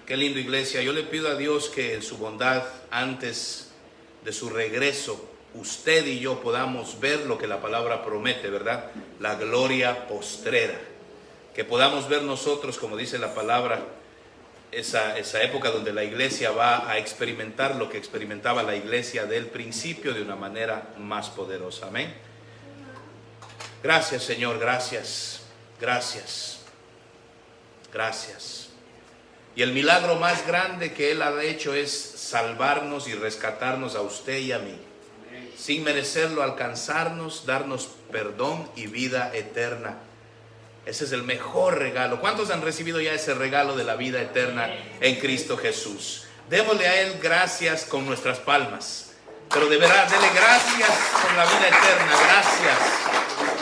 Qué lindo, iglesia. Yo le pido a Dios que en su bondad, antes de su regreso, usted y yo podamos ver lo que la palabra promete, ¿verdad? La gloria postrera. Que podamos ver nosotros, como dice la palabra, esa época donde la iglesia va a experimentar lo que experimentaba la iglesia del principio de una manera más poderosa. Amén. Gracias, Señor. Gracias. Gracias. Gracias. Y el milagro más grande que Él ha hecho es salvarnos y rescatarnos a usted y a mí. Sin merecerlo, alcanzarnos, darnos perdón y vida eterna. Ese es el mejor regalo. ¿Cuántos han recibido ya ese regalo de la vida eterna en Cristo Jesús? Démosle a Él gracias con nuestras palmas. Pero de verdad, dele gracias por la vida eterna. Gracias.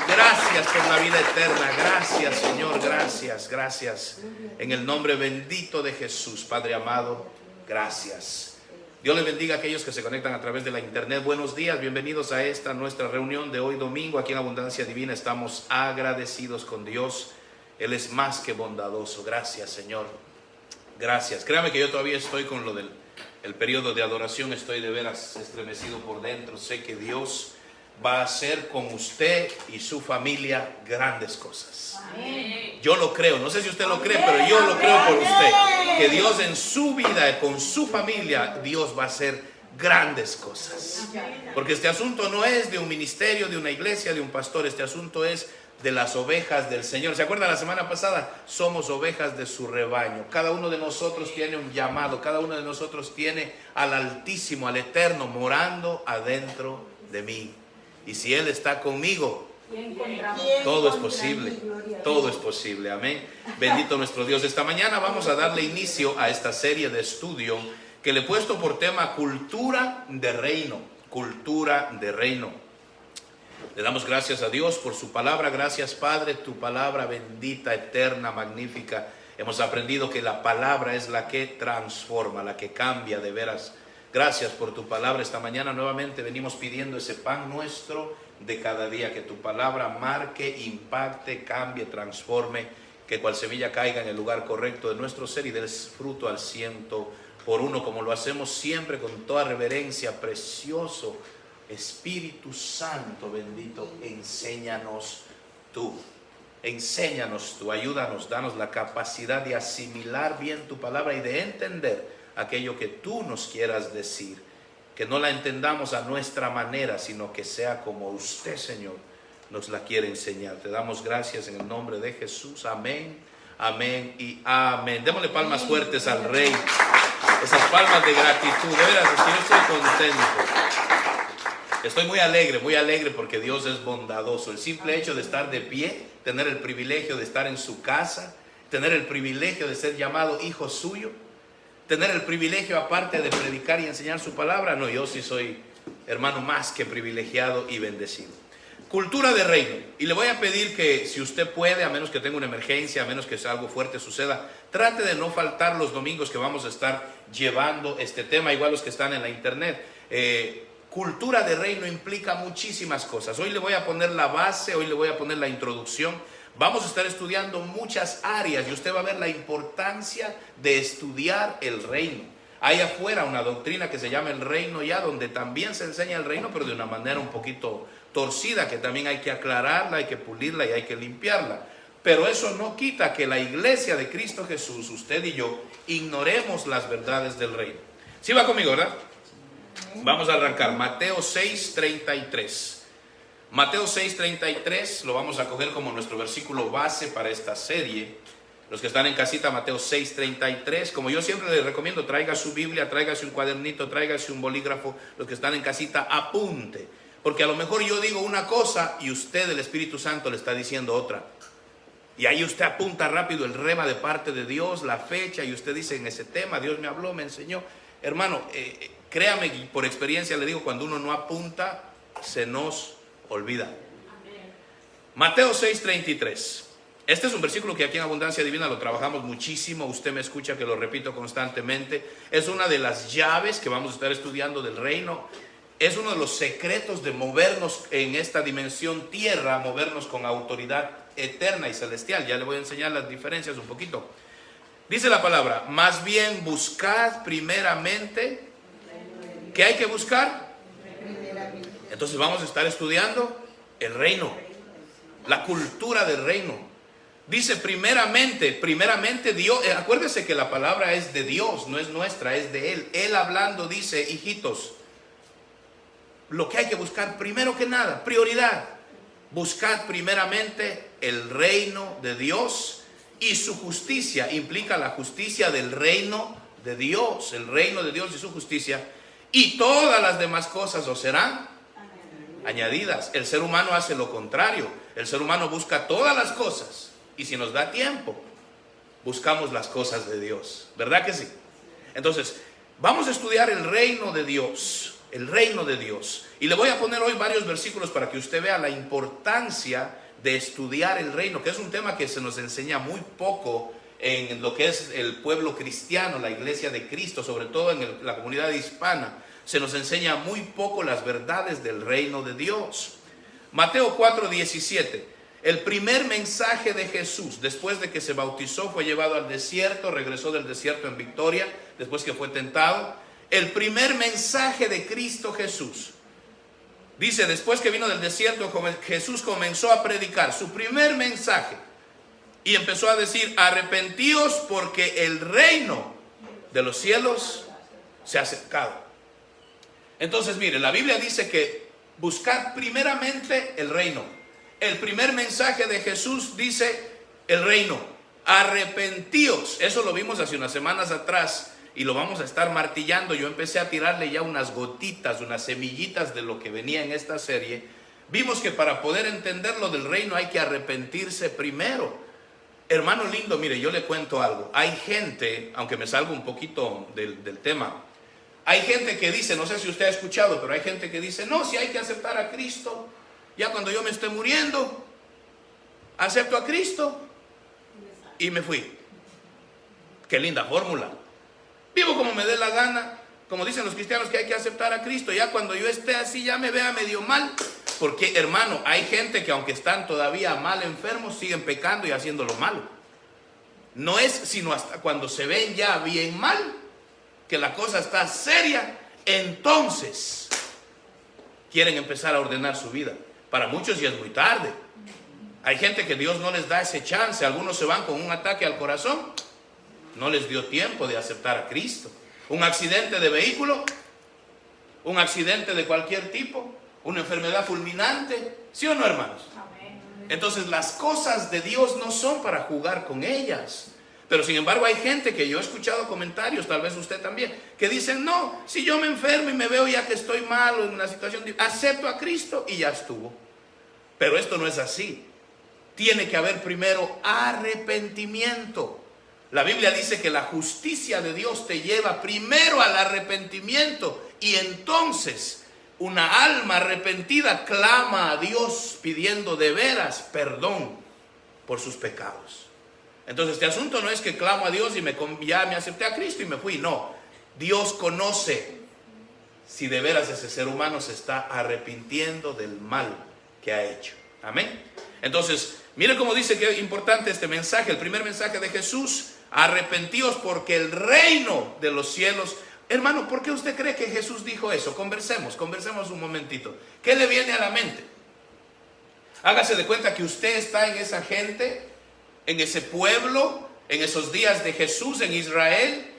Gracias por la vida eterna. Gracias, Señor. Gracias, gracias. En el nombre bendito de Jesús, Padre amado, gracias. Dios les bendiga a aquellos que se conectan a través de la internet. Buenos días, bienvenidos a esta nuestra reunión de hoy domingo. Aquí en Abundancia Divina estamos agradecidos con Dios. Él es más que bondadoso. Gracias, Señor. Gracias. Créame que yo todavía estoy con lo del periodo de adoración. Estoy de veras estremecido por dentro. Sé que Dios va a hacer con usted y su familia grandes cosas. Amén. Yo lo creo, no sé si usted lo cree, pero yo lo creo por usted, que Dios en su vida, con su familia, Dios va a hacer grandes cosas. Porque este asunto no es de un ministerio, de una iglesia, de un pastor. Este asunto es de las ovejas del Señor. ¿Se acuerdan la semana pasada? Somos ovejas de su rebaño. Cada uno de nosotros tiene un llamado. Cada uno de nosotros tiene al Altísimo, al Eterno, morando adentro de mí. Y si Él está conmigo, todo es posible. Todo es posible. Amén. Bendito nuestro Dios. Esta mañana vamos a darle inicio a esta serie de estudio que le he puesto por tema cultura de reino. Cultura de reino. Le damos gracias a Dios por su palabra. Gracias, Padre, tu palabra bendita, eterna, magnífica. Hemos aprendido que la palabra es la que transforma, la que cambia de veras. Gracias por tu palabra. Esta mañana nuevamente venimos pidiendo ese pan nuestro de cada día. Que tu palabra marque, impacte, cambie, transforme. Que cual semilla caiga en el lugar correcto de nuestro ser y dé fruto al 100%, como lo hacemos siempre con toda reverencia. Precioso Espíritu Santo bendito, enséñanos tú. Enséñanos tú, ayúdanos, danos la capacidad de asimilar bien tu palabra y de entender aquello que tú nos quieras decir, que no la entendamos a nuestra manera, sino que sea como usted, Señor, nos la quiere enseñar. Te damos gracias en el nombre de Jesús. Amén, amén y amén. Démosle palmas fuertes al Rey. Esas palmas de gratitud. De veras, es que yo estoy contento. Estoy muy alegre porque Dios es bondadoso. El simple hecho de estar de pie, tener el privilegio de estar en su casa, tener el privilegio de ser llamado hijo suyo, tener el privilegio aparte de predicar y enseñar su palabra. No, yo sí soy, hermano, más que privilegiado y bendecido. Cultura de reino. Y le voy a pedir que si usted puede, a menos que tenga una emergencia, a menos que algo fuerte suceda, trate de no faltar los domingos que vamos a estar llevando este tema, igual los que están en la internet. Cultura de reino implica muchísimas cosas. Hoy le voy a poner la base, hoy le voy a poner la introducción. Vamos a estar estudiando muchas áreas y usted va a ver la importancia de estudiar el reino. Hay afuera una doctrina que se llama el reino ya, donde también se enseña el reino, pero de una manera un poquito torcida, que también hay que aclararla, hay que pulirla y hay que limpiarla. Pero eso no quita que la iglesia de Cristo Jesús, usted y yo, ignoremos las verdades del reino. ¿Sí va conmigo, verdad? Vamos a arrancar. Mateo 6:33. Mateo 6:33 lo vamos a coger como nuestro versículo base para esta serie. Los que están en casita, Mateo 6:33. Como yo siempre les recomiendo, traiga su Biblia, tráigase un cuadernito, tráigase un bolígrafo. Los que están en casita, apunte. Porque a lo mejor yo digo una cosa y usted, el Espíritu Santo, le está diciendo otra. Y ahí usted apunta rápido el rema de parte de Dios, la fecha, y usted dice: en ese tema Dios me habló, me enseñó. Hermano, créame, por experiencia le digo, cuando uno no apunta, se nos olvida. Amén. Mateo 6:33. Este es un versículo que aquí en Abundancia Divina lo trabajamos muchísimo. Usted me escucha que lo repito constantemente. Es una de las llaves que vamos a estar estudiando del reino. Es uno de los secretos de movernos en esta dimensión tierra, movernos con autoridad eterna y celestial. Ya le voy a enseñar las diferencias un poquito. Dice la palabra, más bien buscad primeramente. ¿Qué hay que buscar? Entonces vamos a estar estudiando el reino, la cultura del reino. Dice primeramente Dios. Acuérdese que la palabra es de Dios, no es nuestra, es de Él. Él hablando dice, hijitos, lo que hay que buscar primero que nada, prioridad. Buscad primeramente el reino de Dios y su justicia. Implica la justicia del reino de Dios, el reino de Dios y su justicia. Y todas las demás cosas os serán añadidas. El ser humano hace lo contrario. El ser humano busca todas las cosas. Y si nos da tiempo, buscamos las cosas de Dios. ¿Verdad que sí? Entonces, vamos a estudiar el reino de Dios. El reino de Dios. Y le voy a poner hoy varios versículos para que usted vea la importancia de estudiar el reino, que es un tema que se nos enseña muy poco en lo que es el pueblo cristiano, la iglesia de Cristo, sobre todo en la comunidad hispana. Se nos enseña muy poco las verdades del reino de Dios. Mateo 4:17. El primer mensaje de Jesús, después de que se bautizó, fue llevado al desierto, regresó del desierto en victoria, después que fue tentado. El primer mensaje de Cristo Jesús. Dice, después que vino del desierto, Jesús comenzó a predicar su primer mensaje. Y empezó a decir, arrepentíos porque el reino de los cielos se ha acercado. Entonces, mire, la Biblia dice que buscad primeramente el reino. El primer mensaje de Jesús dice el reino. Arrepentíos. Eso lo vimos hace unas semanas atrás. Y lo vamos a estar martillando. Yo empecé a tirarle ya unas gotitas, unas semillitas de lo que venía en esta serie. Vimos que para poder entender lo del reino hay que arrepentirse primero. Hermano lindo, mire, yo le cuento algo. Hay gente, aunque me salgo un poquito del tema, hay gente que dice, no sé si usted ha escuchado, pero hay gente que dice, no, si hay que aceptar a Cristo, ya cuando yo me esté muriendo, acepto a Cristo y me fui. Qué linda fórmula. Vivo como me dé la gana, como dicen los cristianos que hay que aceptar a Cristo. Ya cuando yo esté así, ya me vea medio mal. Porque, hermano, hay gente que aunque están todavía mal enfermos, siguen pecando y haciendo lo malo. No es sino hasta cuando se ven ya bien mal, que la cosa está seria, entonces quieren empezar a ordenar su vida. Para muchos ya es muy tarde. Hay gente que Dios no les da ese chance. Algunos se van con un ataque al corazón. No les dio tiempo de aceptar a Cristo. Un accidente de vehículo, un accidente de cualquier tipo, una enfermedad fulminante. ¿Sí o no, hermanos? Entonces las cosas de Dios no son para jugar con ellas. Pero sin embargo hay gente que yo he escuchado comentarios, tal vez usted también, que dicen, no, si yo me enfermo y me veo ya que estoy malo en una situación, acepto a Cristo y ya estuvo. Pero esto no es así. Tiene que haber primero arrepentimiento. La Biblia dice que la justicia de Dios te lleva primero al arrepentimiento y entonces una alma arrepentida clama a Dios pidiendo de veras perdón por sus pecados. Entonces este asunto no es que clamo a Dios y ya me acepté a Cristo y me fui. No, Dios conoce si de veras ese ser humano se está arrepintiendo del mal que ha hecho. Amén. Entonces, mire cómo dice que es importante este mensaje, el primer mensaje de Jesús. Arrepentíos porque el reino de los cielos. Hermano, ¿por qué usted cree que Jesús dijo eso? Conversemos un momentito. ¿Qué le viene a la mente? Hágase de cuenta que usted está en esa gente, en ese pueblo, en esos días de Jesús en Israel.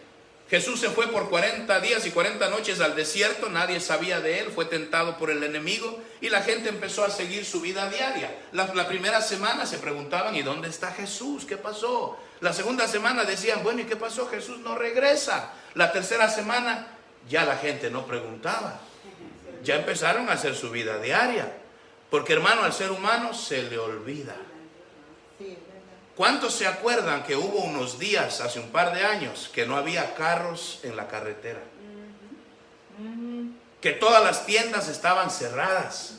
Jesús se fue por 40 días y 40 noches al desierto, nadie sabía de él, fue tentado por el enemigo y la gente empezó a seguir su vida diaria. La primera semana se preguntaban, ¿y dónde está Jesús? ¿Qué pasó? La segunda semana decían, bueno, ¿y qué pasó? Jesús no regresa. La tercera semana ya la gente no preguntaba, ya empezaron a hacer su vida diaria, porque hermano, al ser humano se le olvida. ¿Cuántos se acuerdan que hubo unos días, hace un par de años, que no había carros en la carretera? Que todas las tiendas estaban cerradas.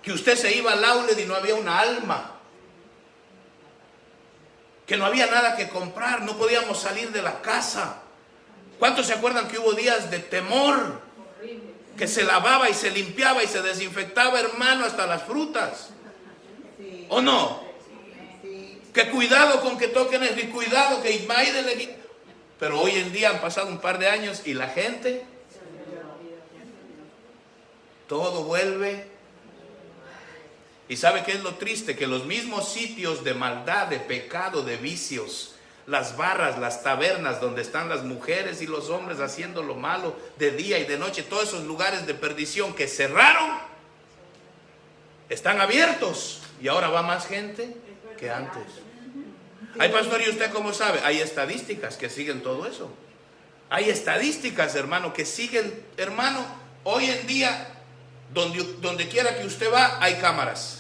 Que usted se iba al outlet y no había una alma. Que no había nada que comprar, no podíamos salir de la casa. ¿Cuántos se acuerdan que hubo días de temor? Que se lavaba y se limpiaba y se desinfectaba, hermano, hasta las frutas. ¿O no? Que cuidado con que toquen eso, y cuidado que Ismael. Pero hoy en día han pasado un par de años y la gente, todo vuelve. ¿Y sabe qué es lo triste? Que los mismos sitios de maldad, de pecado, de vicios, las barras, las tabernas donde están las mujeres y los hombres haciendo lo malo de día y de noche, todos esos lugares de perdición que cerraron, están abiertos y ahora va más gente que antes. Ay, pastor, ¿y usted cómo sabe? Hay estadísticas que siguen todo eso. Hay estadísticas, hermano, que siguen, hermano, hoy en día, donde quiera que usted va, hay cámaras.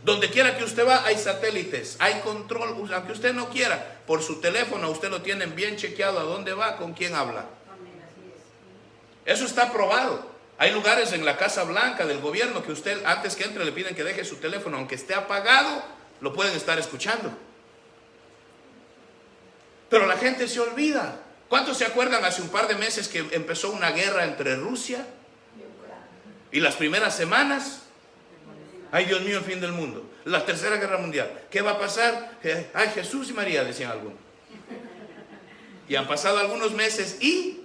Donde quiera que usted va, hay satélites, hay control, aunque usted no quiera, por su teléfono usted lo tienen bien chequeado a dónde va, con quién habla. Eso está probado. Hay lugares en la Casa Blanca del gobierno que usted, antes que entre, le piden que deje su teléfono, aunque esté apagado, lo pueden estar escuchando. Pero la gente se olvida. ¿Cuántos se acuerdan hace un par de meses que empezó una guerra entre Rusia? Y las primeras semanas, ay, Dios mío, el fin del mundo. La tercera guerra mundial. ¿Qué va a pasar? Ay, Jesús y María, decían algunos. Y han pasado algunos meses y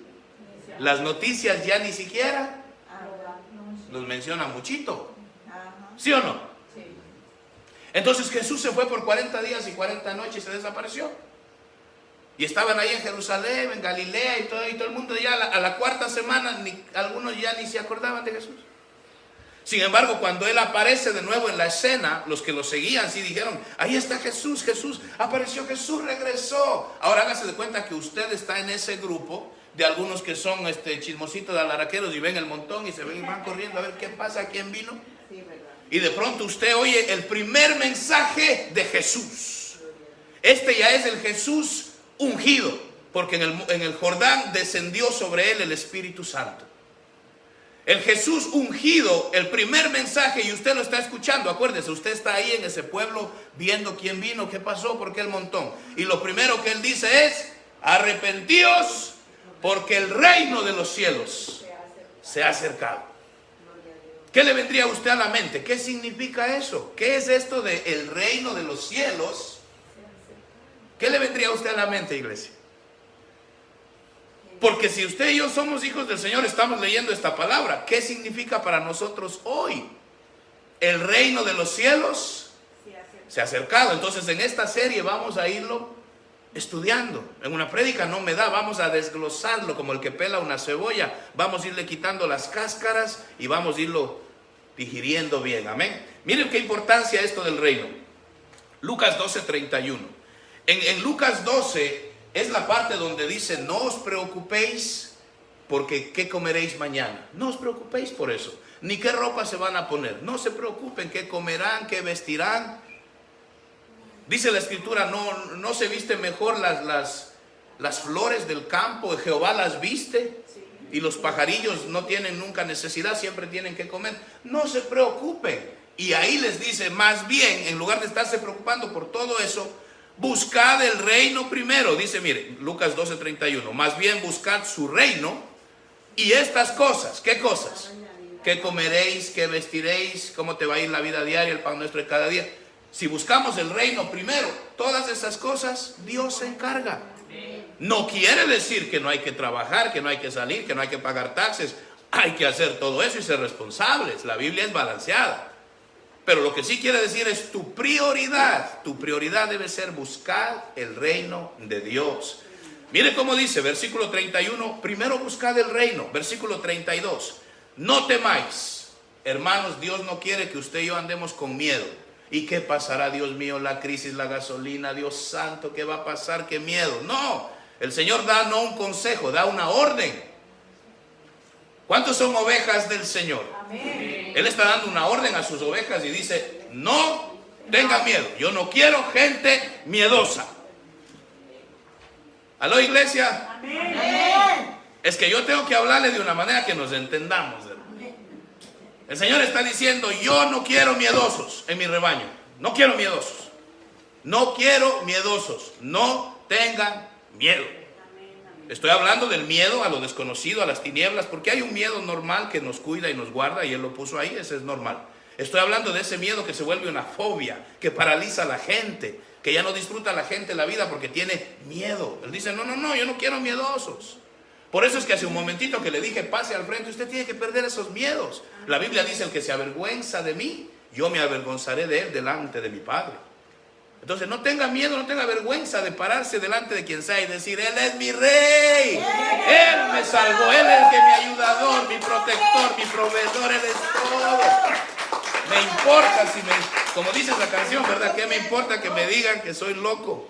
las noticias ya ni siquiera los mencionan muchito. ¿Sí o no? Entonces Jesús se fue por 40 días y 40 noches y se desapareció. Y estaban ahí en Jerusalén, en Galilea y todo el mundo ya a la cuarta semana, algunos ya ni se acordaban de Jesús. Sin embargo, cuando Él aparece de nuevo en la escena, los que lo seguían sí dijeron, ahí está Jesús, Jesús apareció, Jesús regresó. Ahora hágase de cuenta que usted está en ese grupo de algunos que son chismositos de alaraqueros y ven el montón y se ven y van corriendo a ver qué pasa, quién vino. Y de pronto usted oye el primer mensaje de Jesús. Este ya es el Jesús ungido, porque en el Jordán descendió sobre él el Espíritu Santo. El Jesús ungido, el primer mensaje, y usted lo está escuchando. Acuérdese, usted está ahí en ese pueblo viendo quién vino, qué pasó, por qué el montón. Y lo primero que él dice es, arrepentíos porque el reino de los cielos se ha acercado. ¿Qué le vendría a usted a la mente? ¿Qué significa eso? ¿Qué es esto de el reino de los cielos? ¿Qué le vendría a usted a la mente, iglesia? Porque si usted y yo somos hijos del Señor, estamos leyendo esta palabra. ¿Qué significa para nosotros hoy? El reino de los cielos se ha acercado. Entonces en esta serie vamos a irlo estudiando. En una prédica no me da, vamos a desglosarlo como el que pela una cebolla. Vamos a irle quitando las cáscaras y vamos a irlo digiriendo bien. Amén. Miren qué importancia esto del reino. Lucas 12:31. En Lucas 12 es la parte donde dice, no os preocupéis porque qué comeréis mañana. No os preocupéis por eso. Ni qué ropa se van a poner. No se preocupen qué comerán, qué vestirán. Dice la escritura, no se visten mejor las flores del campo. Jehová las viste. Y los pajarillos no tienen nunca necesidad, siempre tienen que comer. No se preocupen. Y ahí les dice, más bien, en lugar de estarse preocupando por todo eso, buscad el reino primero. Dice, mire, Lucas 12:31. Más bien buscad su reino y estas cosas. ¿Qué cosas? ¿Qué comeréis? ¿Qué vestiréis? ¿Cómo te va a ir la vida diaria? El pan nuestro de cada día. Si buscamos el reino primero, todas esas cosas Dios se encarga. No quiere decir que no hay que trabajar, que no hay que salir, que no hay que pagar taxes. Hay que hacer todo eso y ser responsables. La Biblia es balanceada. Pero lo que sí quiere decir es tu prioridad. Tu prioridad debe ser buscar el reino de Dios. Mire cómo dice, versículo 31, primero buscad el reino. Versículo 32, no temáis. Hermanos, Dios no quiere que usted y yo andemos con miedo. ¿Y qué pasará, Dios mío? La crisis, la gasolina, Dios santo, ¿qué va a pasar? ¿Qué miedo? No, el Señor da no un consejo, da una orden. ¿Cuántos son ovejas del Señor? Amén. Él está dando una orden a sus ovejas y dice, no tengan miedo. Yo no quiero gente miedosa. ¿Aló, iglesia? Amén. Es que yo tengo que hablarle de una manera que nos entendamos. El Señor está diciendo, yo no quiero miedosos en mi rebaño. No quiero miedosos. No quiero miedosos. No tengan miedo. Estoy hablando del miedo a lo desconocido, a las tinieblas, porque hay un miedo normal que nos cuida y nos guarda y Él lo puso ahí, ese es normal. Estoy hablando de ese miedo que se vuelve una fobia, que paraliza a la gente, que ya no disfruta la gente la vida porque tiene miedo. Él dice, no, yo no quiero miedosos. Por eso es que hace un momentito que le dije, pase al frente, usted tiene que perder esos miedos. La Biblia dice, el que se avergüenza de mí, yo me avergonzaré de él delante de mi Padre. Entonces no tenga miedo, no tenga vergüenza de pararse delante de quien sea y decir, Él es mi rey, Él me salvó, Él es el que mi ayudador, mi protector, mi proveedor, Él es todo. Me importa si como dice la canción, ¿verdad? ¿Qué me importa que me digan que soy loco?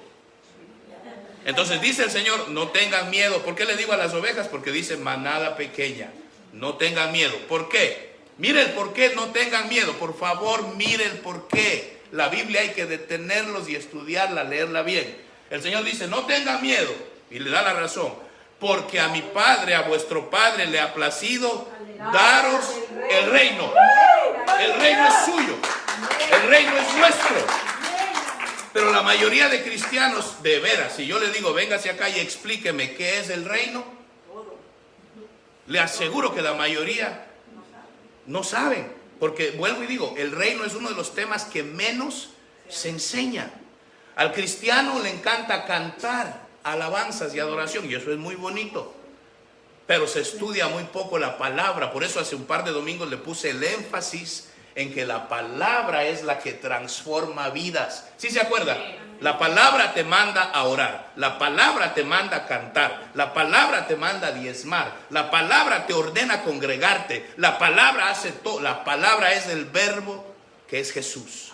Entonces dice el Señor, no tengan miedo. ¿Por qué le digo a las ovejas? Porque dice manada pequeña, no tengan miedo. ¿Por qué? Mire el por qué no tengan miedo. Por favor, mire el por qué. La Biblia hay que detenerlos y estudiarla, leerla bien. El Señor dice, no tengan miedo. Y le da la razón. Porque a mi Padre, a vuestro Padre le ha placido daros el reino. El reino es suyo. El reino es nuestro. Pero la mayoría de cristianos, de veras, si yo le digo, véngase acá y explíqueme qué es el reino, le aseguro que la mayoría no saben. Porque vuelvo y digo, el reino es uno de los temas que menos se enseña. Al cristiano le encanta cantar alabanzas y adoración, y eso es muy bonito. Pero se estudia muy poco la palabra. Por eso hace un par de domingos le puse el énfasis en que la palabra es la que transforma vidas. ¿Sí se acuerda? La palabra te manda a orar, la palabra te manda a cantar, la palabra te manda a diezmar, la palabra te ordena congregarte, la palabra hace todo, la palabra es el verbo que es Jesús.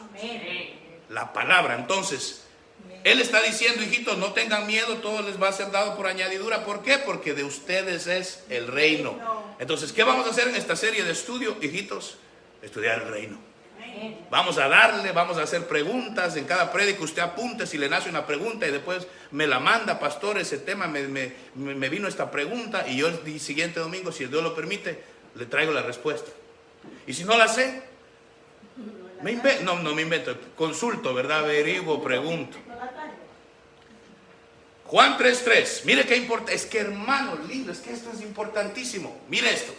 La palabra. Entonces, Él está diciendo, hijitos, no tengan miedo, todo les va a ser dado por añadidura. ¿Por qué? Porque de ustedes es el reino. Entonces, ¿qué vamos a hacer en esta serie de estudio, hijitos? Estudiar el reino. Vamos a darle, vamos a hacer preguntas. En cada prédica usted apunte si le nace una pregunta y después me la manda, pastor, ese tema me vino esta pregunta, y yo el siguiente domingo, si el Dios lo permite, le traigo la respuesta. Y si no la sé, no me invento, consulto, ¿verdad? Averiguo, pregunto. Juan 3:3, mire qué importa, es que hermano lindo, es que esto es importantísimo. Mire esto,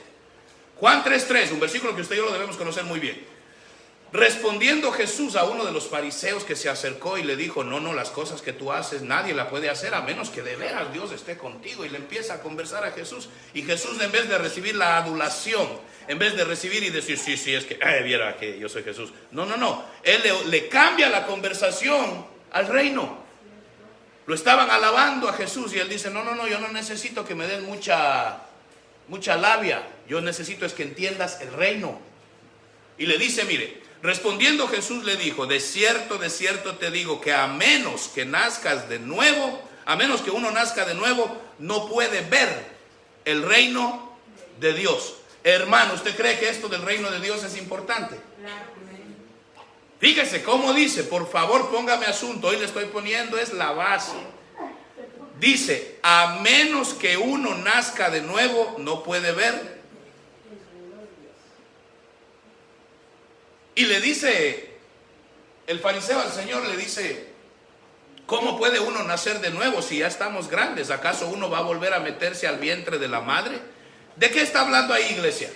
Juan 3:3, un versículo que usted y yo lo debemos conocer muy bien. Respondiendo Jesús a uno de los fariseos que se acercó y le dijo, no, las cosas que tú haces nadie la puede hacer a menos que de veras Dios esté contigo. Y le empieza a conversar a Jesús. Y Jesús, en vez de recibir la adulación, en vez de recibir y decir, sí, es que, viera que yo soy Jesús. No. Él le cambia la conversación al reino. Lo estaban alabando a Jesús y él dice, no, yo no necesito que me den mucha labia. Yo necesito es que entiendas el reino. Y le dice, mire, respondiendo Jesús le dijo, de cierto te digo que a menos que nazcas de nuevo, a menos que uno nazca de nuevo, no puede ver el reino de Dios. Hermano, ¿usted cree que esto del reino de Dios es importante? Fíjese cómo dice, por favor póngame asunto, hoy le estoy poniendo, es la base. Dice, a menos que uno nazca de nuevo, no puede ver. Y le dice el fariseo al Señor, le dice, ¿cómo puede uno nacer de nuevo si ya estamos grandes? ¿Acaso uno va a volver a meterse al vientre de la madre? ¿De qué está hablando ahí, iglesia?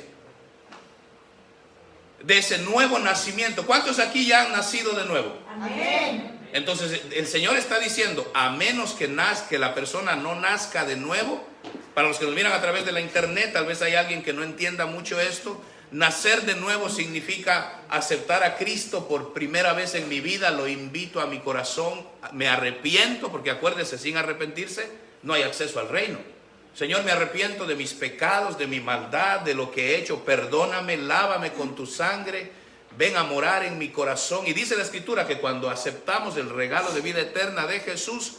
De ese nuevo nacimiento. ¿Cuántos aquí ya han nacido de nuevo? Amén. Entonces el Señor está diciendo, a menos que la persona no nazca de nuevo. Para los que nos miran a través de la internet, tal vez hay alguien que no entienda mucho esto. Nacer de nuevo significa aceptar a Cristo por primera vez en mi vida, lo invito a mi corazón, me arrepiento, porque acuérdese, sin arrepentirse no hay acceso al reino. Señor, me arrepiento de mis pecados, de mi maldad, de lo que he hecho, perdóname, lávame con tu sangre, ven a morar en mi corazón. Y dice la Escritura que cuando aceptamos el regalo de vida eterna de Jesús,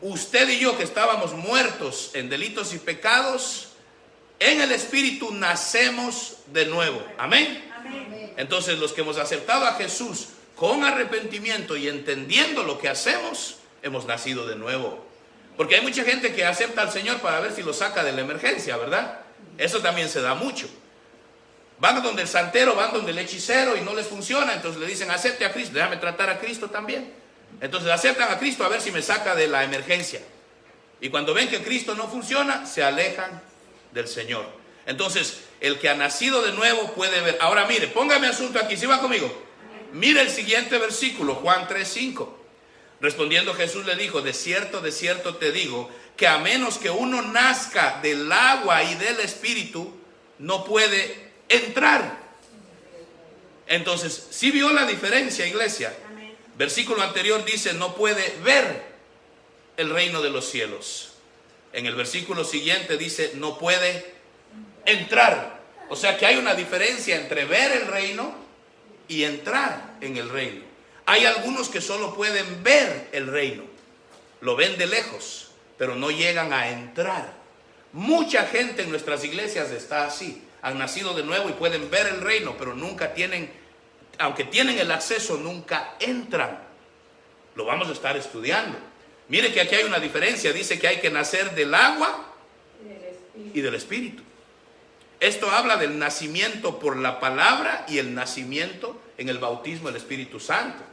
usted y yo que estábamos muertos en delitos y pecados, en el Espíritu nacemos de nuevo. Amén. Entonces los que hemos aceptado a Jesús con arrepentimiento y entendiendo lo que hacemos, hemos nacido de nuevo. Porque hay mucha gente que acepta al Señor para ver si lo saca de la emergencia, ¿verdad? Eso también se da mucho. Van donde el santero, van donde el hechicero y no les funciona, entonces le dicen, acepte a Cristo, déjame tratar a Cristo también. Entonces aceptan a Cristo a ver si me saca de la emergencia. Y cuando ven que Cristo no funciona, se alejan del Señor. Entonces, el que ha nacido de nuevo puede ver. Ahora mire, póngame asunto aquí, ¿sí va conmigo? Mire el siguiente versículo, Juan 3:5. Respondiendo Jesús le dijo: de cierto te digo, que a menos que uno nazca del agua y del Espíritu, no puede entrar. Entonces, ¿sí vio la diferencia, iglesia? Versículo anterior dice: no puede ver el reino de los cielos. En el versículo siguiente dice: no puede entrar. O sea que hay una diferencia entre ver el reino y entrar en el reino. Hay algunos que solo pueden ver el reino, lo ven de lejos, pero no llegan a entrar. Mucha gente en nuestras iglesias está así. Han nacido de nuevo y pueden ver el reino, pero nunca tienen, aunque tienen el acceso, nunca entran. Lo vamos a estar estudiando. Mire que aquí hay una diferencia. Dice que hay que nacer del agua y del Espíritu. Esto habla del nacimiento por la palabra y el nacimiento en el bautismo del Espíritu Santo.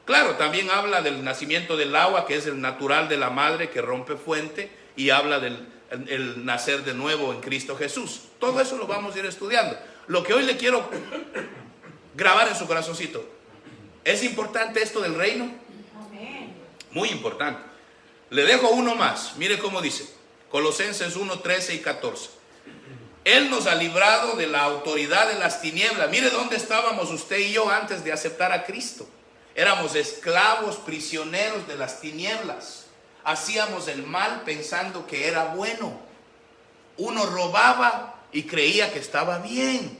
Claro, también habla del nacimiento del agua, que es el natural de la madre que rompe fuente, y habla del el nacer de nuevo en Cristo Jesús. Todo eso lo vamos a ir estudiando. Lo que hoy le quiero grabar en su corazoncito: ¿es importante esto del reino? Muy importante. Le dejo uno más. Mire cómo dice Colosenses 1:13 y 14. Él nos ha librado de la autoridad de las tinieblas. Mire dónde estábamos usted y yo antes de aceptar a Cristo. Éramos esclavos, prisioneros de las tinieblas. Hacíamos el mal pensando que era bueno. Uno robaba y creía que estaba bien,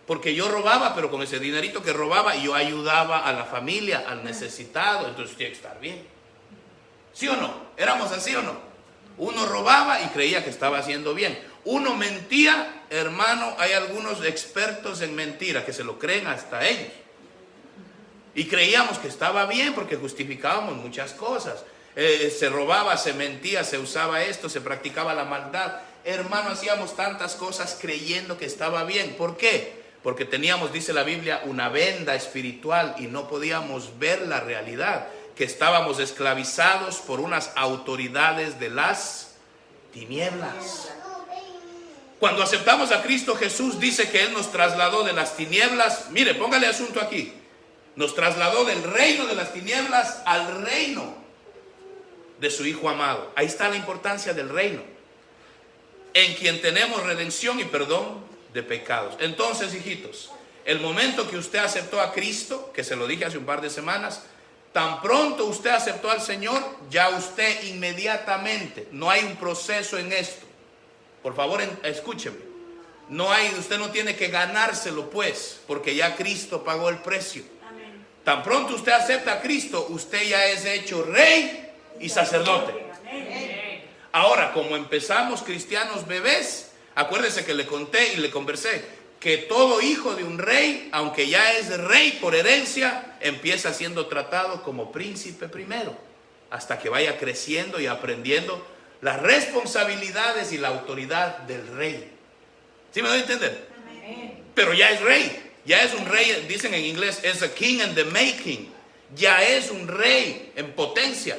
porque yo robaba, pero con ese dinerito que robaba yo ayudaba a la familia, al necesitado. Entonces tiene que estar bien. ¿Sí o no? ¿Éramos así o no? Uno robaba y creía que estaba haciendo bien. Uno mentía, hermano. Hay algunos expertos en mentiras que se lo creen hasta ellos. Y creíamos que estaba bien porque justificábamos muchas cosas. Se robaba, se mentía, se usaba esto, se practicaba la maldad. Hermano, hacíamos tantas cosas creyendo que estaba bien. ¿Por qué? Porque teníamos, dice la Biblia, una venda espiritual y no podíamos ver la realidad, que estábamos esclavizados por unas autoridades de las tinieblas. Cuando aceptamos a Cristo Jesús, dice que Él nos trasladó de las tinieblas. Mire, póngale asunto aquí. Nos trasladó del reino de las tinieblas al reino de su Hijo amado. Ahí está la importancia del reino, en quien tenemos redención y perdón de pecados. Entonces, hijitos, el momento que usted aceptó a Cristo, que se lo dije hace un par de semanas, tan pronto usted aceptó al Señor, ya usted inmediatamente, no hay un proceso en esto. Por favor, escúcheme. Usted no tiene que ganárselo, pues, porque ya Cristo pagó el precio. Amén. Tan pronto usted acepta a Cristo, usted ya es hecho rey y sacerdote. Amén. Ahora, como empezamos cristianos bebés, acuérdese que le conté y le conversé que todo hijo de un rey, aunque ya es rey por herencia, empieza siendo tratado como príncipe primero, hasta que vaya creciendo y aprendiendo las responsabilidades y la autoridad del rey. ¿Sí me doy a entender? Amén. Pero ya es rey, ya es un rey. Dicen en inglés, es a king in the making. Ya es un rey en potencia.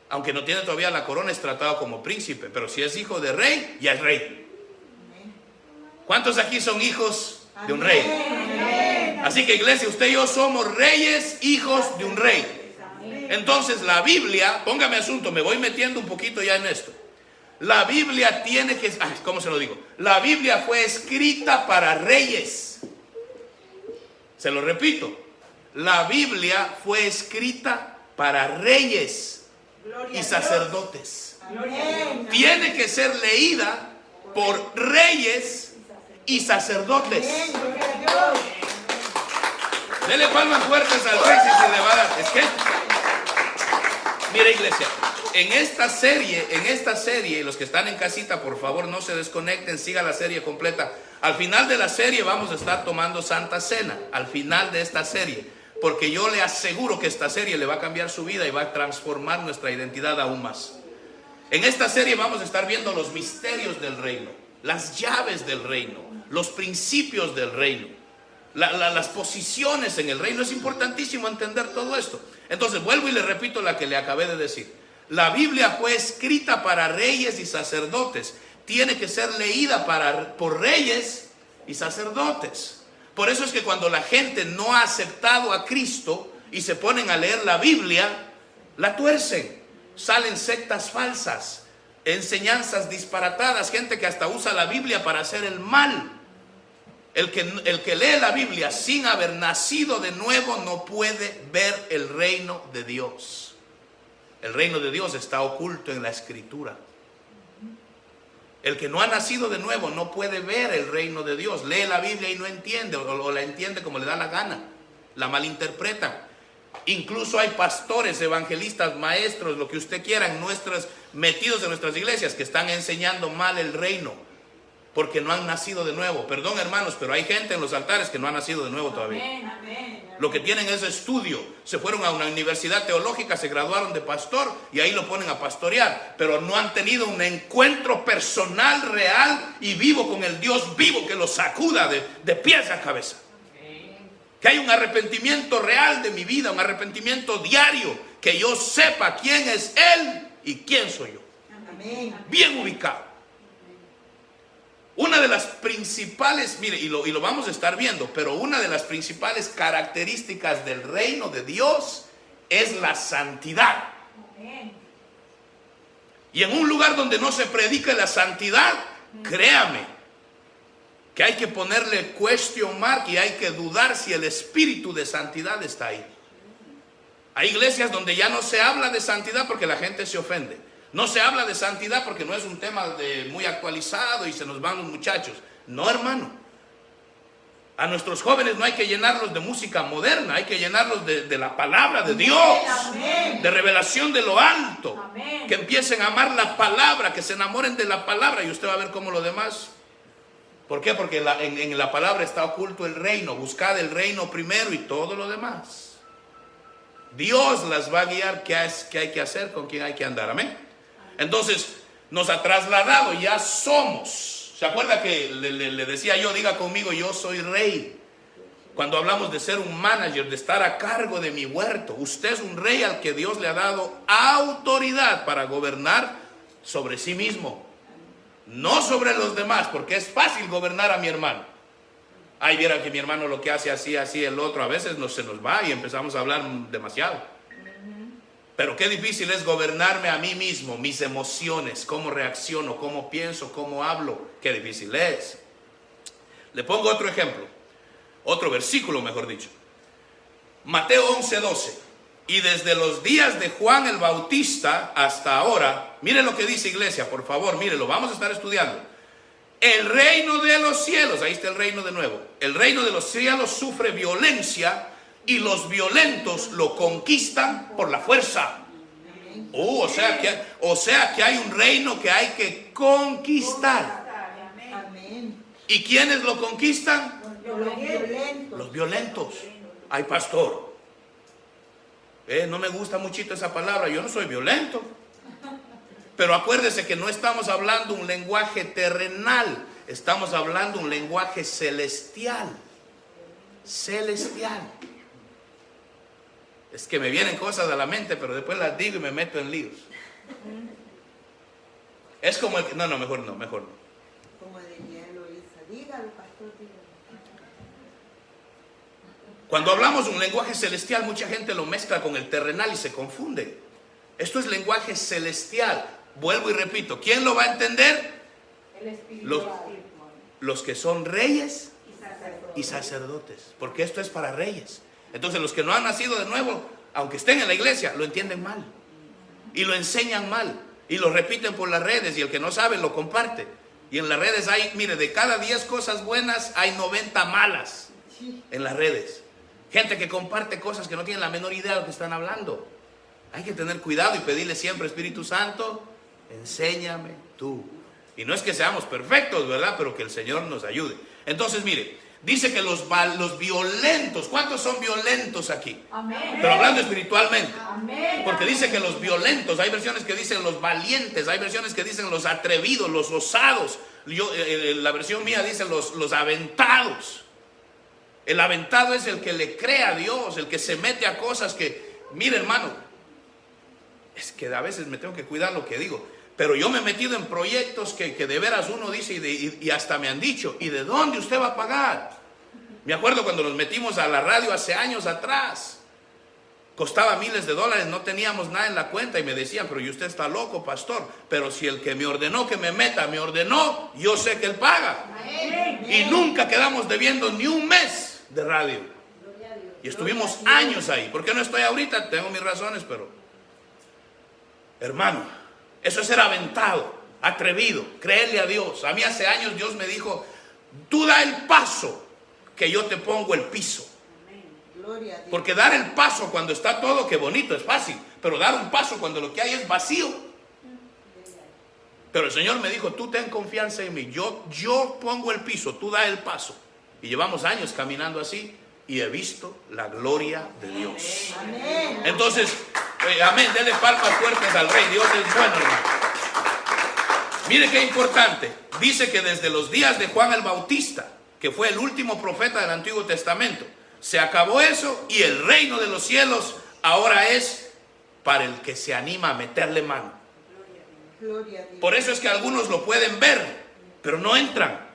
Aunque no tiene todavía la corona, es tratado como príncipe. Pero si es hijo de rey, ya es rey. ¿Cuántos aquí son hijos de un rey? Amén. Así que, iglesia, usted y yo somos reyes, hijos de un rey. Entonces la Biblia, póngame asunto, me voy metiendo un poquito ya en esto. La Biblia tiene que, ¿cómo se lo digo? La Biblia fue escrita para reyes. Se lo repito, la Biblia fue escrita para reyes y sacerdotes. Tiene que ser leída por reyes y sacerdotes. Dele palmas fuertes al rey si se le va a dar. Es que, mire, iglesia, en esta serie, los que están en casita, por favor no se desconecten, siga la serie completa. Al final de la serie vamos a estar tomando Santa Cena, al final de esta serie, porque yo le aseguro que esta serie le va a cambiar su vida y va a transformar nuestra identidad aún más. En esta serie vamos a estar viendo los misterios del reino, las llaves del reino, los principios del reino, las posiciones en el reino. Es importantísimo entender todo esto. Entonces vuelvo y le repito la que le acabé de decir. La Biblia fue escrita para reyes y sacerdotes. Tiene que ser leída por reyes y sacerdotes. Por eso es que cuando la gente no ha aceptado a Cristo y se ponen a leer la Biblia, la tuercen. Salen sectas falsas, enseñanzas disparatadas, gente que hasta usa la Biblia para hacer el mal. El que lee la Biblia sin haber nacido de nuevo no puede ver el reino de Dios. El reino de Dios está oculto en la Escritura. El que no ha nacido de nuevo no puede ver el reino de Dios. Lee la Biblia y no entiende, o la entiende como le da la gana. La malinterpreta. Incluso hay pastores, evangelistas, maestros, lo que usted quiera, metidos en nuestras iglesias, que están enseñando mal el reino, porque no han nacido de nuevo. Perdón, hermanos, pero hay gente en los altares que no ha nacido de nuevo todavía. Amén, amén. Lo que tienen es estudio. Se fueron a una universidad teológica, se graduaron de pastor y ahí lo ponen a pastorear. Pero no han tenido un encuentro personal, real y vivo con el Dios vivo que los sacuda de pies a cabeza. Que hay un arrepentimiento real de mi vida, un arrepentimiento diario. Que yo sepa quién es Él y quién soy yo. Amén. Bien ubicado. Una de las principales, mire, y lo vamos a estar viendo, pero una de las principales características del reino de Dios es la santidad. Amén. Y en un lugar donde no se predica la santidad, créame, que hay que ponerle question mark y hay que dudar si el espíritu de santidad está ahí. Hay iglesias donde ya no se habla de santidad porque la gente se ofende. No se habla de santidad porque no es un tema muy actualizado y se nos van los muchachos. No, hermano. A nuestros jóvenes no hay que llenarlos de música moderna, hay que llenarlos de la palabra de Dios, Amén. de revelación de lo alto. Amén. Que empiecen a amar la palabra, que se enamoren de la palabra y usted va a ver cómo lo demás. ¿Por qué? Porque en la palabra está oculto el reino. Buscad el reino primero y todo lo demás. Dios las va a guiar qué hay que hacer, con quién hay que andar. Amén. Entonces nos ha trasladado, ya somos. ¿Se acuerda que le decía yo, diga conmigo, yo soy rey? Cuando hablamos de ser un manager, de estar a cargo de mi huerto. Usted es un rey al que Dios le ha dado autoridad para gobernar sobre sí mismo. No sobre los demás, porque es fácil gobernar a mi hermano. Ahí vieran que mi hermano lo que hace así, así, el otro. A veces se nos va y empezamos a hablar demasiado. Pero qué difícil es gobernarme a mí mismo, mis emociones, cómo reacciono, cómo pienso, cómo hablo. Qué difícil es. Le pongo otro ejemplo, otro versículo mejor dicho. Mateo 11:12. Y desde los días de Juan el Bautista hasta ahora, mire lo que dice, iglesia, por favor, mire, lo vamos a estar estudiando. El reino de los cielos, ahí está el reino de nuevo. El reino de los cielos sufre violencia y los violentos lo conquistan por la fuerza. O sea que hay un reino que hay que conquistar. Amén. ¿Y quiénes lo conquistan? Los violentos. Los violentos. Ay, pastor, no me gusta muchito esa palabra, yo no soy violento. Pero acuérdese que no estamos hablando un lenguaje terrenal, estamos hablando un lenguaje celestial. Celestial. Es que me vienen cosas a la mente, pero después las digo y me meto en líos. Es como el que... No, mejor no. Como diría Luisa, dígalo, pastor, dígalo. Cuando hablamos un lenguaje celestial, mucha gente lo mezcla con el terrenal y se confunde. Esto es lenguaje celestial. Vuelvo y repito, ¿quién lo va a entender? El espiritual. Los que son reyes Y y sacerdotes, porque esto es para reyes. Entonces los que no han nacido de nuevo, aunque estén en la iglesia, lo entienden mal y lo enseñan mal y lo repiten por las redes, y el que no sabe lo comparte. Y en las redes hay, mire, de cada 10 cosas buenas hay 90 malas en las redes. Gente que comparte cosas que no tienen la menor idea de lo que están hablando. Hay que tener cuidado y pedirle siempre, Espíritu Santo, enséñame tú. Y no es que seamos perfectos, ¿verdad? Pero que el Señor nos ayude. Entonces, mire, dice que los violentos, ¿cuántos son violentos aquí? Amén. Pero hablando espiritualmente. Amén. Porque dice que los violentos, hay versiones que dicen los valientes, hay versiones que dicen los atrevidos, los osados. La versión mía dice los aventados. El aventado es el que le cree a Dios, el que se mete a cosas que, mire hermano, es que a veces me tengo que cuidar lo que digo, Pero yo me he metido en proyectos que de veras uno dice y hasta me han dicho, ¿y de dónde usted va a pagar? Me acuerdo cuando nos metimos a la radio hace años atrás. Costaba miles de dólares, no teníamos nada en la cuenta y me decían, pero ¿y usted está loco, pastor? Pero si el que me ordenó que me meta, me ordenó, yo sé que él paga. Y nunca quedamos debiendo ni un mes de radio. Y estuvimos años ahí. ¿Por qué no estoy ahorita? Tengo mis razones, pero... Hermano, eso es ser aventado, atrevido, creerle a Dios. A mí hace años Dios me dijo, tú da el paso que yo te pongo el piso. Porque dar el paso cuando está todo, qué bonito, es fácil. Pero dar un paso cuando lo que hay es vacío. Pero el Señor me dijo, tú ten confianza en mí. Yo pongo el piso, tú da el paso. Y llevamos años caminando así y he visto la gloria de Dios. Amén. Entonces, amén, denle palmas fuertes al Rey. Dios es bueno, hermano. Mire qué importante. Dice que desde los días de Juan el Bautista, que fue el último profeta del Antiguo Testamento, se acabó eso y el reino de los cielos ahora es para el que se anima a meterle mano. Por eso es que algunos lo pueden ver, pero no entran.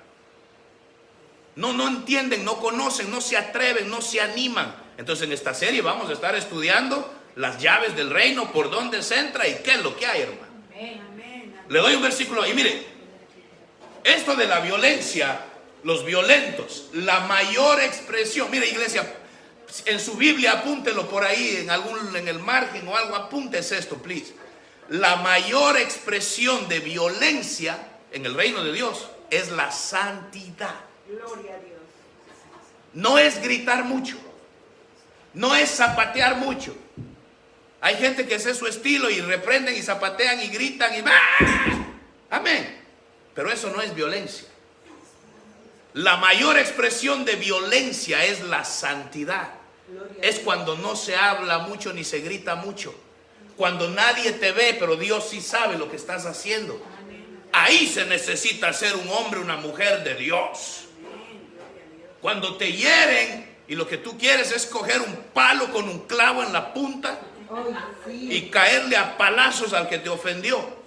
No entienden, no conocen, no se atreven, no se animan. Entonces en esta serie vamos a estar estudiando las llaves del reino, por dónde se entra y qué es lo que hay, hermano. Le doy un versículo y mire, esto de la violencia, los violentos, la mayor expresión, mire iglesia, en su Biblia apúntelo por ahí, en el margen o algo, apúntese esto, please. La mayor expresión de violencia en el reino de Dios es la santidad. Gloria a Dios. No es gritar mucho, no es zapatear mucho. Hay gente que ese es su estilo y reprenden y zapatean y gritan y ¡ah! Amén. Pero eso no es violencia. La mayor expresión de violencia es la santidad. Es cuando no se habla mucho ni se grita mucho. Cuando nadie te ve, pero Dios sí sabe lo que estás haciendo. Ahí se necesita ser un hombre, una mujer de Dios. Cuando te hieren y lo que tú quieres es coger un palo con un clavo en la punta y caerle a palazos al que te ofendió.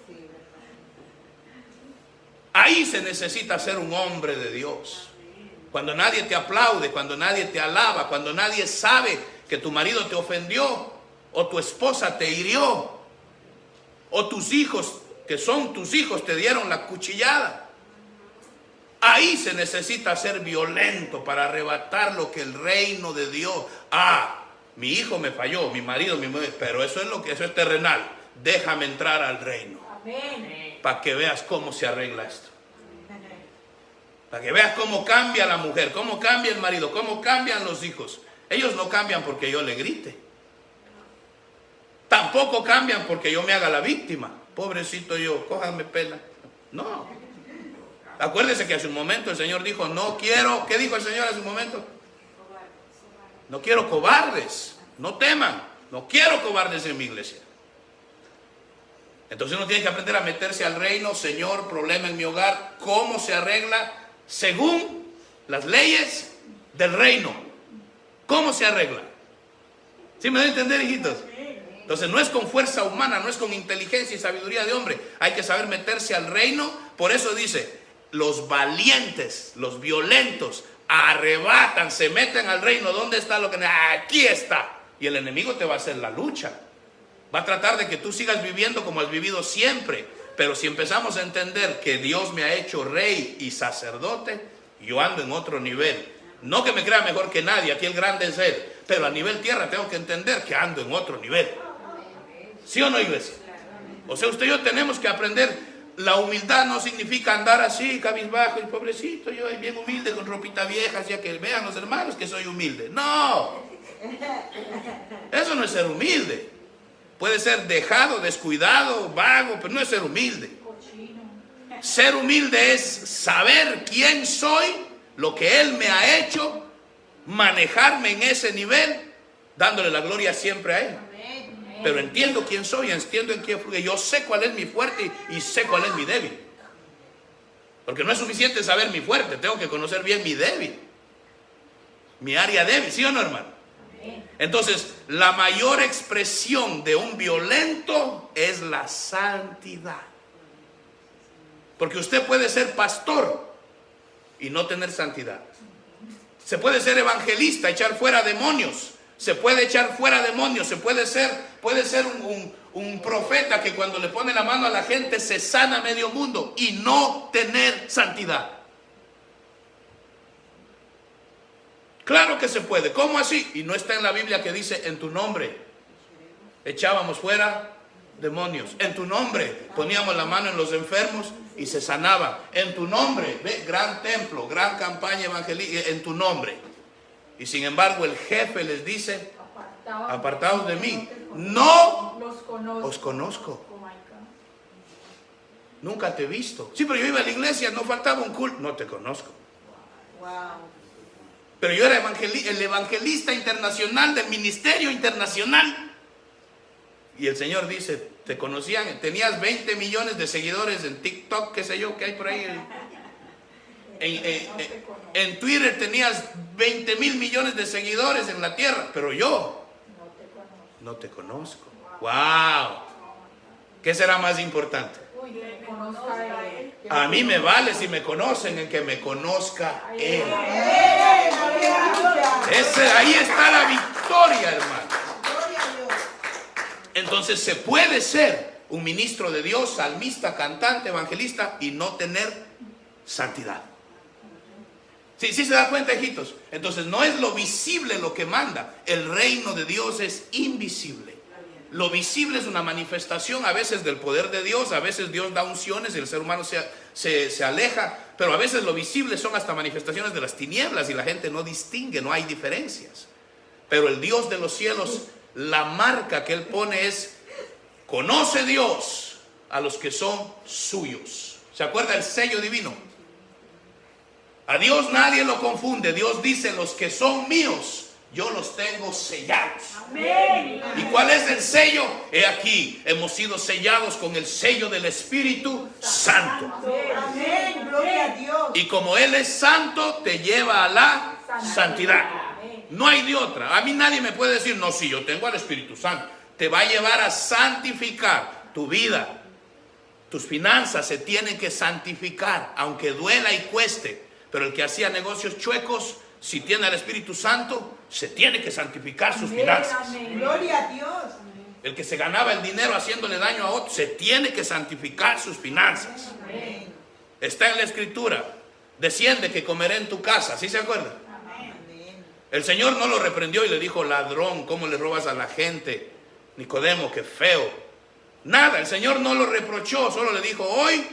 Ahí se necesita ser un hombre de Dios. Cuando nadie te aplaude, cuando nadie te alaba, cuando nadie sabe que tu marido te ofendió, o tu esposa te hirió, o tus hijos, que son tus hijos, te dieron la cuchillada. Ahí se necesita ser violento para arrebatar lo que el reino de Dios. Mi hijo me falló, mi marido, mi mujer, pero eso es terrenal. Déjame entrar al reino. Amén. Para que veas cómo se arregla esto. Para que veas cómo cambia la mujer, cómo cambia el marido, cómo cambian los hijos. Ellos no cambian porque yo le grite. Tampoco cambian porque yo me haga la víctima. Pobrecito yo, cójanme pela. No. Acuérdese que hace un momento el Señor dijo, no quiero, ¿qué dijo el Señor hace un momento? No quiero cobardes, no teman, no quiero cobardes en mi iglesia. Entonces uno tiene que aprender a meterse al reino. Señor, problema en mi hogar, ¿cómo se arregla? Según las leyes del reino. ¿Cómo se arregla? ¿Sí me da a entender, hijitos? Entonces no es con fuerza humana, no es con inteligencia y sabiduría de hombre. Hay que saber meterse al reino. Por eso dice, los valientes, los violentos, arrebatan, se meten al reino. ¿Dónde está lo que? Aquí está. Y el enemigo te va a hacer la lucha. Va a tratar de que tú sigas viviendo como has vivido siempre. Pero si empezamos a entender que Dios me ha hecho rey y sacerdote, yo ando en otro nivel. No que me crea mejor que nadie, aquí el grande es Él. Pero a nivel tierra tengo que entender que ando en otro nivel. ¿Sí o no, iglesia? O sea, usted y yo tenemos que aprender. La humildad no significa andar así, cabizbajo, y pobrecito, yo bien humilde con ropita vieja, ya que vean los hermanos que soy humilde. No. Eso no es ser humilde. Puede ser dejado, descuidado, vago, pero no es ser humilde. Ser humilde es saber quién soy, lo que Él me ha hecho, manejarme en ese nivel, dándole la gloria siempre a Él. Pero entiendo quién soy, entiendo en qué fluye. Yo sé cuál es mi fuerte y sé cuál es mi débil. Porque no es suficiente saber mi fuerte, tengo que conocer bien mi débil. Mi área débil, ¿sí o no, hermano? Entonces, la mayor expresión de un violento es la santidad. Porque usted puede ser pastor y no tener santidad. Se puede ser evangelista, echar fuera demonios. Se puede echar fuera demonios. Se puede ser un profeta que cuando le pone la mano a la gente se sana medio mundo y no tener santidad. Claro que se puede. ¿Cómo así? Y no está en la Biblia que dice: en tu nombre echábamos fuera demonios. En tu nombre poníamos la mano en los enfermos y se sanaba. En tu nombre, ve, gran templo, gran campaña evangelística, en tu nombre. Y sin embargo el jefe les dice: apartaos de mí, no os conozco. Nunca te he visto. Sí, pero yo iba a la iglesia, no faltaba un culto. No te conozco. Wow. Pero yo era el evangelista internacional del ministerio internacional. Y el Señor dice: te conocían, tenías 20 millones de seguidores en TikTok, qué sé yo, qué hay por ahí. En Twitter tenías 20 mil millones de seguidores en la tierra, pero yo no te conozco. Wow. ¿Qué será más importante? A mí me vale si me conocen, en que me conozca Él. Ahí está la victoria, hermano. Entonces se puede ser un ministro de Dios, salmista, cantante, evangelista y no tener santidad. Sí, sí se da cuenta, hijitos. Entonces no es lo visible lo que manda. El reino de Dios es invisible. Lo visible es una manifestación a veces del poder de Dios. A veces Dios da unciones y el ser humano se aleja. Pero a veces lo visible son hasta manifestaciones de las tinieblas y la gente no distingue, no hay diferencias. Pero el Dios de los cielos, la marca que Él pone es: conoce Dios a los que son suyos. ¿Se acuerda el sello divino? A Dios nadie lo confunde. Dios dice: los que son míos, yo los tengo sellados. Amén. ¿Y cuál es el sello? He aquí, hemos sido sellados con el sello del Espíritu Santo. Amén. Gloria a Dios. Y como Él es santo, te lleva a la santidad. No hay de otra. A mí nadie me puede decir: no, si yo tengo al Espíritu Santo. Te va a llevar a santificar tu vida. Tus finanzas se tienen que santificar, aunque duela y cueste. Pero el que hacía negocios chuecos, si tiene al Espíritu Santo, se tiene que santificar sus finanzas. Gloria a Dios. El que se ganaba el dinero haciéndole daño a otros, se tiene que santificar sus finanzas. Amén. Está en la Escritura: desciende que comeré en tu casa. ¿Sí se acuerda? Amén. El Señor no lo reprendió y le dijo: ladrón, ¿cómo le robas a la gente? Nicodemo, qué feo. Nada, el Señor no lo reprochó, solo le dijo: hoy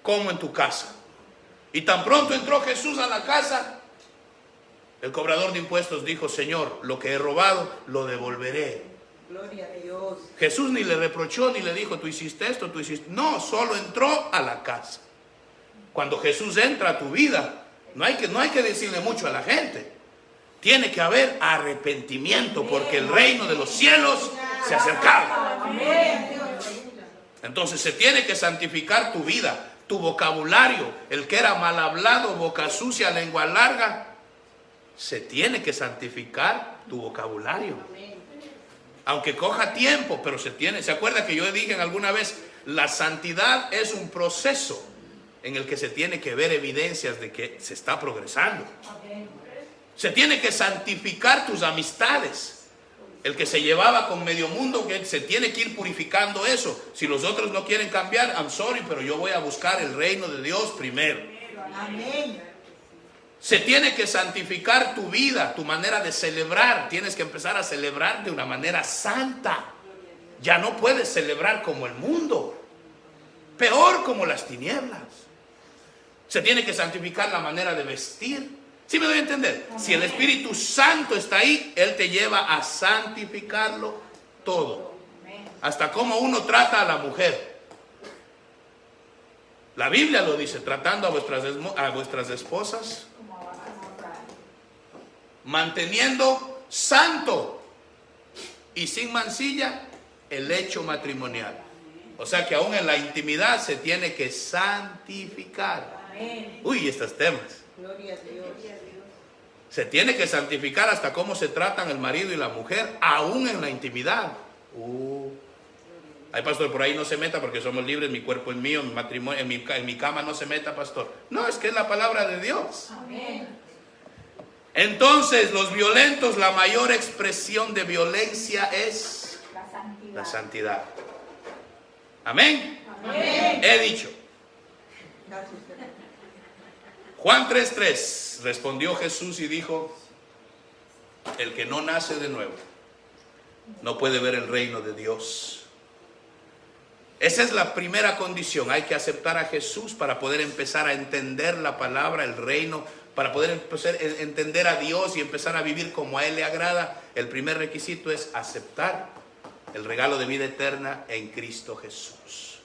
como en tu casa. Y tan pronto entró Jesús a la casa, el cobrador de impuestos dijo: Señor, lo que he robado lo devolveré. Gloria a Dios. Jesús ni le reprochó ni le dijo: tú hiciste esto, tú hiciste. No, solo entró a la casa. Cuando Jesús entra a tu vida, no hay que decirle mucho a la gente. Tiene que haber arrepentimiento, porque el reino de los cielos se acercaba. Entonces se tiene que santificar tu vida, tu vocabulario. El que era mal hablado, boca sucia, lengua larga, se tiene que santificar tu vocabulario. Aunque coja tiempo, pero se tiene. ¿Se acuerda que yo dije alguna vez? La santidad es un proceso en el que se tiene que ver evidencias de que se está progresando. Se tiene que santificar tus amistades. El que se llevaba con medio mundo, que se tiene que ir purificando eso. Si los otros no quieren cambiar, I'm sorry, pero yo voy a buscar el reino de Dios primero. Amén. Se tiene que santificar tu vida, tu manera de celebrar. Tienes que empezar a celebrar de una manera santa. Ya no puedes celebrar como el mundo, peor como las tinieblas. Se tiene que santificar la manera de vestir. ¿Sí me doy a entender? Si el Espíritu Santo está ahí, Él te lleva a santificarlo todo. Hasta cómo uno trata a la mujer. La Biblia lo dice: tratando a vuestras esposas, manteniendo santo y sin mancilla el hecho matrimonial. O sea que aún en la intimidad se tiene que santificar. Uy, estos temas. Gloria a Dios. Se tiene que santificar hasta cómo se tratan el marido y la mujer, aún en la intimidad. Ay, pastor, por ahí no se meta porque somos libres, mi cuerpo es mío, mi matrimonio, en mi cama no se meta, pastor. No, es que es la palabra de Dios. Amén. Entonces, los violentos, la mayor expresión de violencia es La santidad. la santidad. Amén. Amén. He dicho. Gracias, Señor. Juan 3:3, respondió Jesús y dijo: el que no nace de nuevo no puede ver el reino de Dios. Esa es la primera condición. Hay que aceptar a Jesús para poder empezar a entender la palabra, el reino, para poder empezar a entender a Dios y empezar a vivir como a Él le agrada. El primer requisito es aceptar el regalo de vida eterna en Cristo Jesús.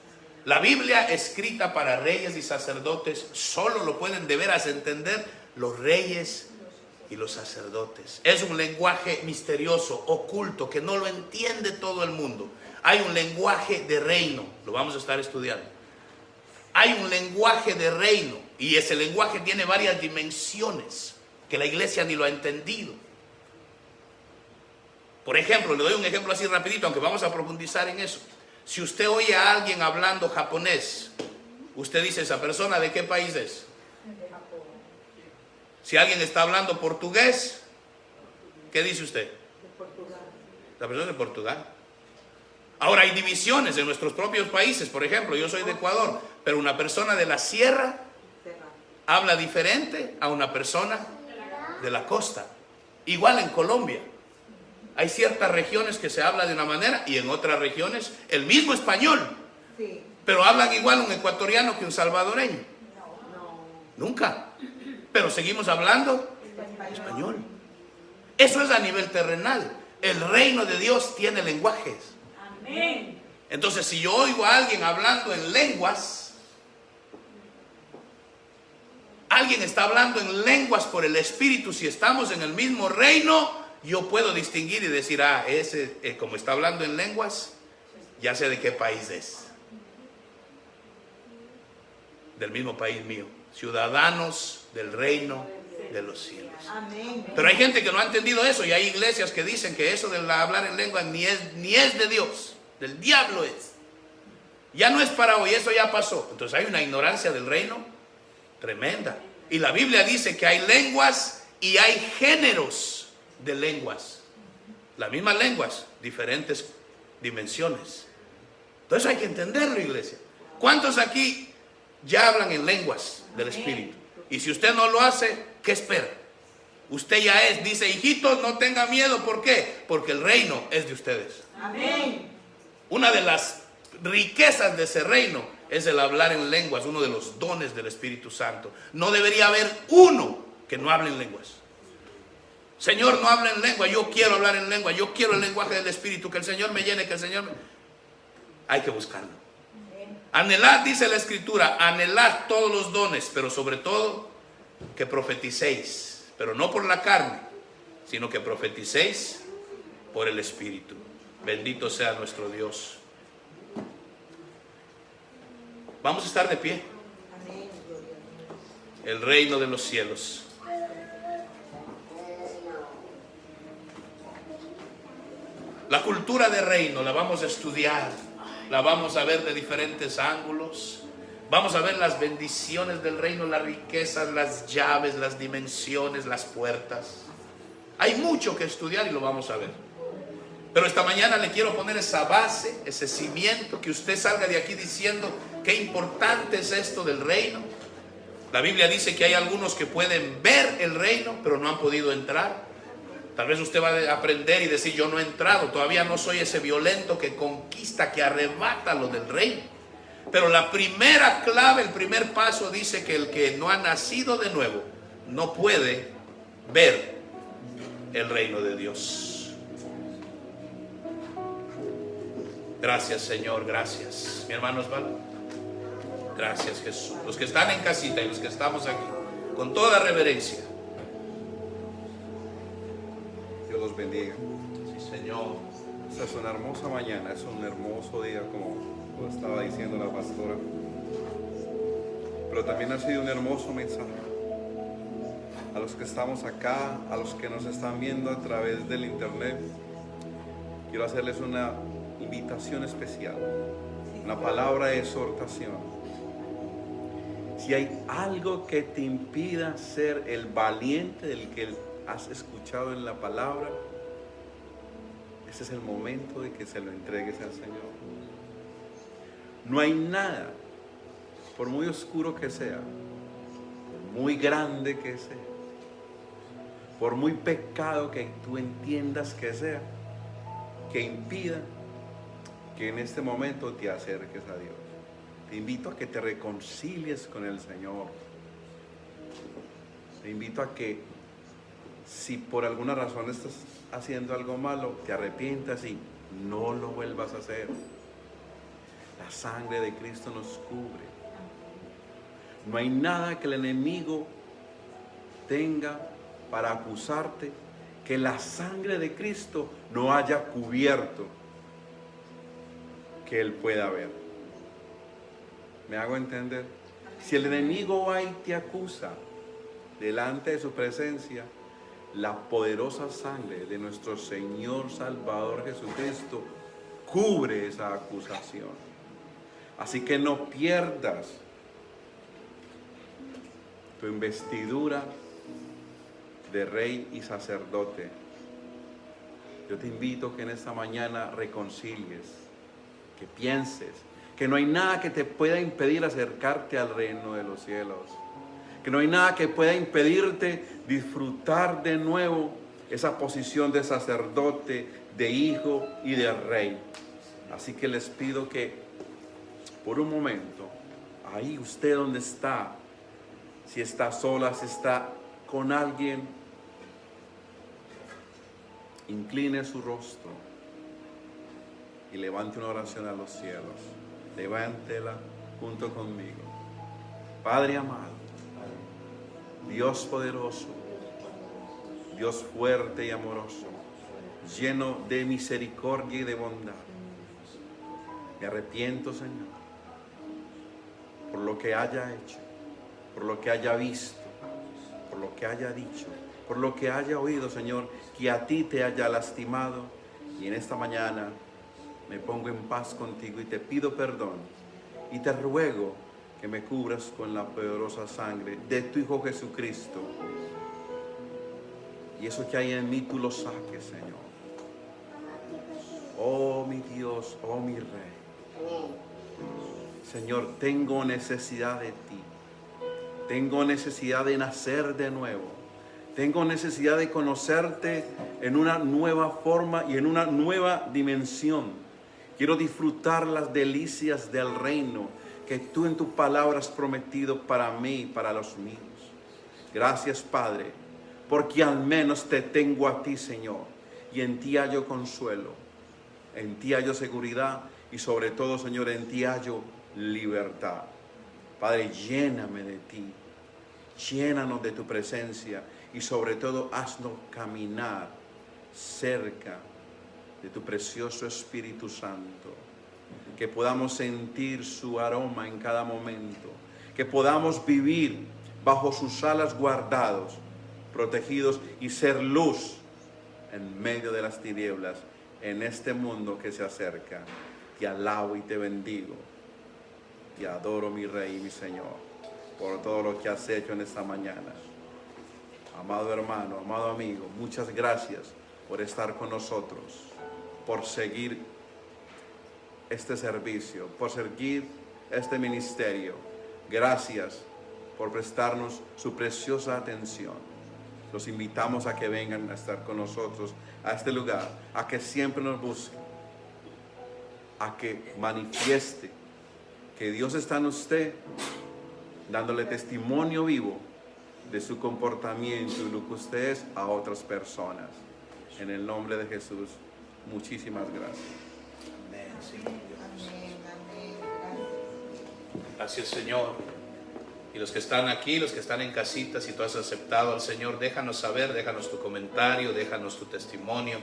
La Biblia escrita para reyes y sacerdotes solo lo pueden de veras entender los reyes y los sacerdotes. Es un lenguaje misterioso, oculto, que no lo entiende todo el mundo. Hay un lenguaje de reino, lo vamos a estar estudiando. Hay un lenguaje de reino y ese lenguaje tiene varias dimensiones que la iglesia ni lo ha entendido. Por ejemplo, le doy un ejemplo así rapidito, aunque vamos a profundizar en eso. Si usted oye a alguien hablando japonés, usted dice: ¿esa persona de qué país es? Si alguien está hablando portugués, ¿qué dice usted? De Portugal. La persona es de Portugal. Ahora, hay divisiones en nuestros propios países. Por ejemplo, yo soy de Ecuador, pero una persona de la sierra Serrano. habla diferente a una persona de la costa. Igual en Colombia. Hay ciertas regiones que se habla de una manera y en otras regiones el mismo español, Sí. pero hablan igual un ecuatoriano que un salvadoreño. No. Nunca. Pero seguimos hablando español. Eso es a nivel terrenal. El reino de Dios tiene lenguajes. Amén. Entonces, si yo oigo a alguien hablando en lenguas, alguien está hablando en lenguas por el Espíritu, si estamos en el mismo reino, yo puedo distinguir y decir: ah, ese como está hablando en lenguas, ya sé de qué país es. Del mismo país mío. Ciudadanos del reino de los cielos. Amén. Pero hay gente que no ha entendido eso y hay iglesias que dicen que eso de hablar en lengua ni es de Dios, del diablo es. Ya no es para hoy, eso ya pasó. Entonces hay una ignorancia del reino tremenda. Y la Biblia dice que hay lenguas y hay géneros de lenguas. Las mismas lenguas, diferentes dimensiones. Entonces hay que entenderlo, iglesia. ¿Cuántos aquí ya hablan en lenguas del Espíritu? Y si usted no lo hace, ¿qué espera? Usted ya es, dice: hijitos, no tengan miedo. ¿Por qué? Porque el reino es de ustedes. Amén. Una de las riquezas de ese reino es el hablar en lenguas, uno de los dones del Espíritu Santo. No debería haber uno que no hable en lenguas. Señor, no hable en lengua, yo quiero hablar en lengua, yo quiero el lenguaje del Espíritu, que el Señor me llene, que el Señor me... Hay que buscarlo. Anhelad, dice la Escritura, anhelad todos los dones, pero sobre todo que profeticéis, pero no por la carne, sino que profeticéis por el Espíritu. Bendito sea nuestro Dios. Vamos a estar de pie. Amén. Gloria a Dios. El reino de los cielos. La cultura de reino la vamos a estudiar, la vamos a ver de diferentes ángulos. Vamos a ver las bendiciones del reino, las riquezas, las llaves, las dimensiones, las puertas. Hay mucho que estudiar y lo vamos a ver. Pero esta mañana le quiero poner esa base, ese cimiento, que usted salga de aquí diciendo: qué importante es esto del reino. La Biblia dice que hay algunos que pueden ver el reino, pero no han podido entrar. Tal vez usted va a aprender y decir: yo no he entrado, todavía no soy ese violento que conquista, que arrebata lo del reino. Pero la primera clave, el primer paso dice que el que no ha nacido de nuevo no puede ver el reino de Dios. Gracias, Señor, gracias. Mi hermano Osvaldo, gracias, Jesús. Los que están en casita y los que estamos aquí, con toda reverencia. Dios los bendiga. Sí, Señor. Esta es una hermosa mañana, es un hermoso día, como lo estaba diciendo la pastora. Pero también ha sido un hermoso mensaje. A los que estamos acá, a los que nos están viendo a través del internet, quiero hacerles una invitación especial, una palabra de exhortación. Si hay algo que te impida ser el valiente del que has escuchado en la palabra, ese es el momento de que se lo entregues al Señor. No hay nada, por muy oscuro que sea, por muy grande que sea, por muy pecado que tú entiendas que sea, que impida que en este momento te acerques a Dios. Te invito a que te reconcilies con el Señor. Te invito a que, si por alguna razón estás haciendo algo malo, te arrepientas y no lo vuelvas a hacer. La sangre de Cristo nos cubre. No hay nada que el enemigo tenga para acusarte que la sangre de Cristo no haya cubierto, que Él pueda ver. ¿Me hago entender? Si el enemigo va y te acusa delante de su presencia, la poderosa sangre de nuestro Señor Salvador Jesucristo cubre esa acusación. Así que no pierdas tu investidura de rey y sacerdote. Yo te invito que en esta mañana reconcilies, que pienses que no hay nada que te pueda impedir acercarte al reino de los cielos, que no hay nada que pueda impedirte disfrutar de nuevo esa posición de sacerdote, de hijo y de rey. Así que les pido que por un momento, ahí usted donde está, si está sola, si está con alguien, incline su rostro y levante una oración a los cielos. Levántela junto conmigo. Padre amado, Dios poderoso, Dios fuerte y amoroso, lleno de misericordia y de bondad, me arrepiento, Señor, por lo que haya hecho, por lo que haya visto, por lo que haya dicho, por lo que haya oído, Señor, que a ti te haya lastimado. Y en esta mañana me pongo en paz contigo y te pido perdón y te ruego que me cubras con la poderosa sangre de tu Hijo Jesucristo. Y eso que hay en mí tú lo saques, Señor. Oh mi Dios, oh mi Rey. Señor, tengo necesidad de ti. Tengo necesidad de nacer de nuevo. Tengo necesidad de conocerte en una nueva forma y en una nueva dimensión. Quiero disfrutar las delicias del reino que tú en tu palabra has prometido para mí y para los míos. Gracias, Padre, porque al menos te tengo a ti, Señor, y en ti hallo consuelo, en ti hallo seguridad y sobre todo, Señor, en ti hallo libertad. Padre, lléname de ti, llénanos de tu presencia y sobre todo haznos caminar cerca de tu precioso Espíritu Santo, que podamos sentir su aroma en cada momento, que podamos vivir bajo sus alas guardados, protegidos y ser luz en medio de las tinieblas en este mundo que se acerca. Te alabo y te bendigo, te adoro, mi Rey y mi Señor, por todo lo que has hecho en esta mañana. Amado hermano, amado amigo, muchas gracias por estar con nosotros, por seguir este servicio, por seguir este ministerio. Gracias por prestarnos su preciosa atención. Los invitamos a que vengan a estar con nosotros a este lugar, a que siempre nos busquen, a que manifieste que Dios está en usted, dándole testimonio vivo de su comportamiento y lo que usted es a otras personas. En el nombre de Jesús, muchísimas gracias. Amén, Señor Dios. Amén, amén. Gracias. Gracias, Señor. Y los que están aquí, los que están en casita, si tú has aceptado al Señor, déjanos saber, déjanos tu comentario, déjanos tu testimonio.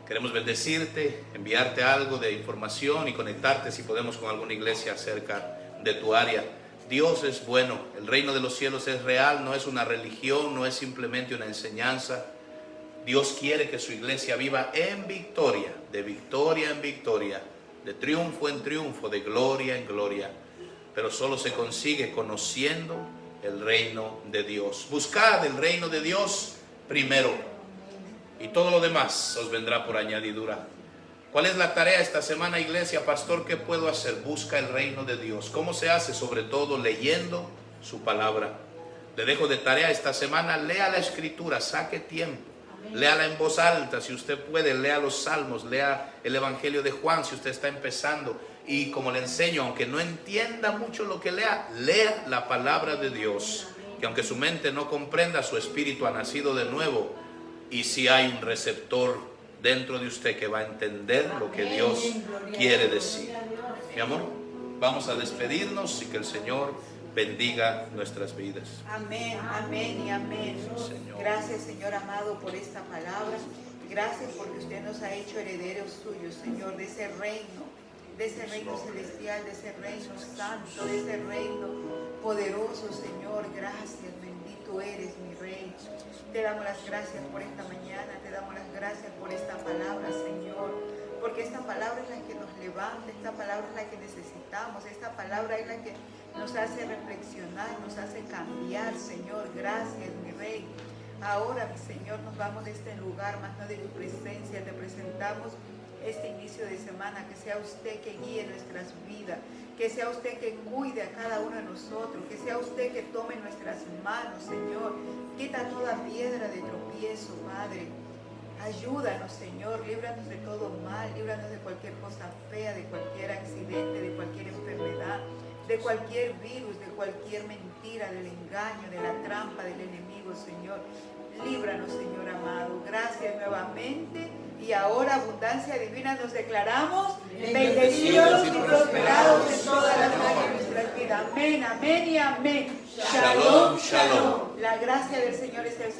Queremos bendecirte, enviarte algo de información y conectarte si podemos con alguna iglesia cerca de tu área. Dios es bueno, el reino de los cielos es real, no es una religión, no es simplemente una enseñanza. Dios quiere que su iglesia viva en victoria, de victoria en victoria, de triunfo en triunfo, de gloria en gloria. Pero solo se consigue conociendo el reino de Dios. Buscad el reino de Dios primero, y todo lo demás os vendrá por añadidura. ¿Cuál es la tarea esta semana, iglesia? Pastor, ¿qué puedo hacer? Busca el reino de Dios. ¿Cómo se hace? Sobre todo leyendo su palabra. Le dejo de tarea esta semana: lea la escritura, saque tiempo, léala en voz alta si usted puede, lea los salmos, lea el evangelio de Juan si usted está empezando. Y como le enseño, aunque no entienda mucho lo que lea, lea la palabra de Dios, que aunque su mente no comprenda, su espíritu ha nacido de nuevo, y si hay un receptor dentro de usted que va a entender lo que Dios quiere decir. Mi amor, vamos a despedirnos y que el Señor bendiga nuestras vidas. Amén, amén y amén. Señor. Gracias, Señor amado, por esta palabra. Gracias porque usted nos ha hecho herederos suyos, Señor, de ese reino celestial, de ese reino santo, de ese reino poderoso, Señor. Gracias, bendito eres, mi Rey. Te damos las gracias por esta mañana, te damos las gracias por esta palabra, Señor, porque esta palabra es la que nos levanta, esta palabra es la que necesitamos, esta palabra es la que nos hace reflexionar, nos hace cambiar, Señor. Gracias, mi Rey. Ahora, mi Señor, nos vamos de este lugar, más no de tu presencia. Te presentamos este inicio de semana, que sea usted que guíe nuestras vidas, que sea usted que cuide a cada uno de nosotros, que sea usted que tome nuestras manos, Señor. Quita toda piedra de tropiezo, Padre. Ayúdanos, Señor, líbranos de todo mal, líbranos de cualquier cosa fea, de cualquier accidente, de cualquier enfermedad, de cualquier virus, de cualquier mentira, del engaño, de la trampa del enemigo, Señor. Líbranos, Señor amado. Gracias nuevamente. Y ahora, abundancia divina, nos declaramos bendecidos y prosperados en todas las áreas de nuestras vidas. Amén, amén y amén. Shalom, shalom. La gracia del Señor es el